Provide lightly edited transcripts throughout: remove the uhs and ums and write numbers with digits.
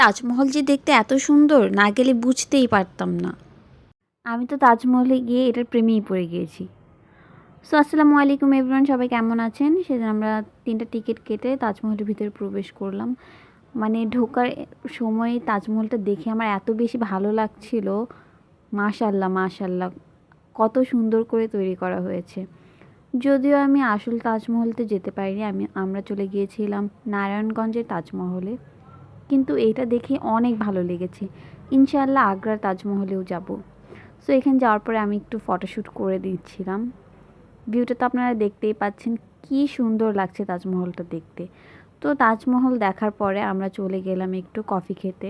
তাজমহল যে দেখতে এত সুন্দর, না গেলে বুঝতেই পারতাম না। আমি তো তাজমহলে গিয়ে এটার প্রেমেই পড়ে গিয়েছি। সো আসসালামু আলাইকুম এভরিওয়ান, সবাই কেমন আছেন? সেদিন আমরা 3টা টিকিট কেটে তাজমহলের ভিতরে প্রবেশ করলাম। মানে ঢোকার সময় তাজমহলটা দেখে আমার এত বেশি ভালো লাগছিল। মাশাআল্লাহ মাশাআল্লাহ, কত সুন্দর করে তৈরি করা হয়েছে। যদিও আমি আসল তাজমহলতে যেতে পারিনি, আমরা চলে গিয়েছিলাম নারায়ণগঞ্জের তাজমহলে। কিন্তু এটা দেখে অনেক ভালো লেগেছে। ইনশাআল্লাহ আগ্রার তাজমহলেও যাব। সো এখানে যাওয়ার পরে আমি একটু ফটোশ্যুট করে দিচ্ছিলাম। ভিউটা তো আপনারা দেখতেই পাচ্ছেন, কি সুন্দর লাগছে তাজমহলটা দেখতে। তো তাজমহল দেখার পরে আমরা চলে গেলাম একটু কফি খেতে।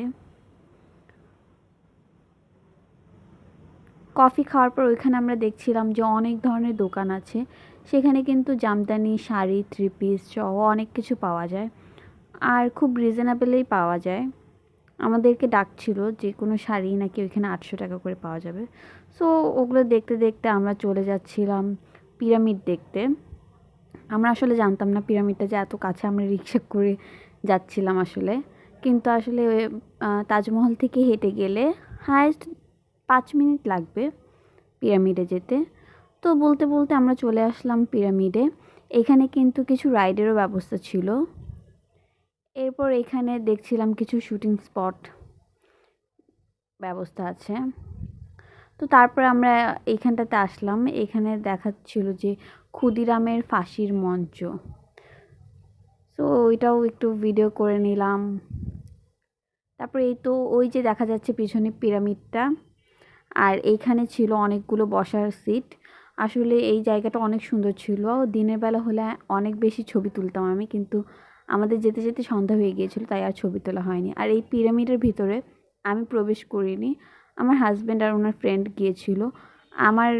কফি খাওয়ার পর ওইখানে আমরা দেখছিলাম যে অনেক ধরনের দোকান আছে। সেখানে কিন্তু জামদানি শাড়ি, থ্রি পিস সহ অনেক কিছু পাওয়া যায়, আর খুব রিজনেবলেই পাওয়া যায়। আমাদেরকে ডাকছিল যে কোনো শাড়ি নাকি ওইখানে 800 টাকা করে পাওয়া যাবে। সো ওগুলো দেখতে দেখতে আমরা চলে যাচ্ছিলাম পিরামিড দেখতে। আমরা আসলে জানতাম না পিরামিডটা যে এত কাছে, আমরা রিক্সা করে যাচ্ছিলাম আসলে। কিন্তু আসলে তাজমহল থেকে হেঁটে গেলে হায়েস্ট 5 মিনিট লাগবে পিরামিডে যেতে। তো বলতে বলতে আমরা চলে আসলাম পিরামিডে। এখানে কিন্তু কিছু রাইডেরও ব্যবস্থা ছিল। এরপর এখানে দেখছিলাম কিছু শুটিং স্পট ব্যবস্থা আছে। তো তারপর আমরা এইখানটাতে আসলাম। এখানে দেখাচ্ছিল যে ক্ষুদিরামের ফাঁসির মঞ্চ। তো ওইটাও একটু ভিডিও করে নিলাম। তারপরে এই তো ওই যে দেখা যাচ্ছে পিছনে পিরামিডটা, আর এইখানে ছিল অনেকগুলো বসার সিট। আসলে এই জায়গাটা অনেক সুন্দর ছিল। দিনের বেলা হলে অনেক বেশি ছবি তুলতাম আমি, কিন্তু আমাদের যেতে যেতে সন্ধ্যা হয়ে গিয়েছিল, তাই আর ছবি তোলা হয়নি। আর এই পিরামিডের ভিতরে আমি প্রবেশ করিনি, আমার হাজব্যান্ড আর ওনার ফ্রেন্ড গিয়েছিল। আমার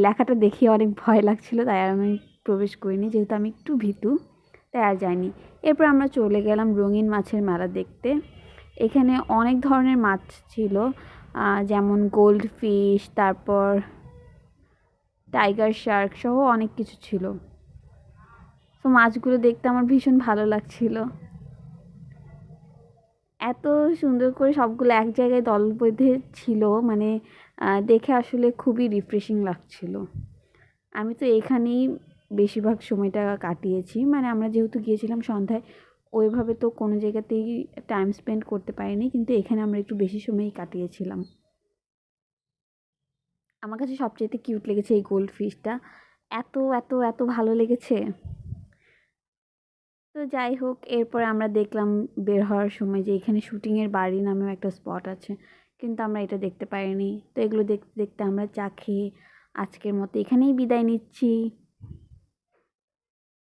লেখাটা দেখে অনেক ভয় লাগছিল, তাই আর আমি প্রবেশ করিনি, যেহেতু আমি একটু ভীতু, তাই আর যাইনি। এরপর আমরা চলে গেলাম রঙিন মাছের মেলা দেখতে। এখানে অনেক ধরনের মাছ ছিল, যেমন গোল্ড ফিশ, তারপর টাইগার শার্ক সহ অনেক কিছু ছিল। তো মাছগুলো দেখতে আমার ভীষণ ভালো লাগছিল। এত সুন্দর করে সবগুলো এক জায়গায় দল বেঁধে ছিল, মানে দেখে আসলে খুবই রিফ্রেশিং লাগছিল। আমি তো এখানেই বেশিরভাগ সময়টা কাটিয়েছি। মানে আমরা যেহেতু গিয়েছিলাম সন্ধ্যায়, ওইভাবে তো কোনো জায়গাতেই টাইম স্পেন্ড করতে পারিনি, কিন্তু এখানে আমরা একটু বেশি সময়ই কাটিয়েছিলাম। আমার কাছে সবচেয়ে কিউট লেগেছে এই গোল্ড ফিশটা, এত এত এত ভালো লেগেছে। তো যাই হোক, এরপরে আমরা দেখলাম বের হওয়ার সময় যে এখানে শুটিংয়ের বাড়ি নামেও একটা স্পট আছে, কিন্তু আমরা এটা দেখতে পাইনি। তো এগুলো দেখতে দেখতে আমরা চা খেয়ে আজকের মতো এখানেই বিদায় নিচ্ছি।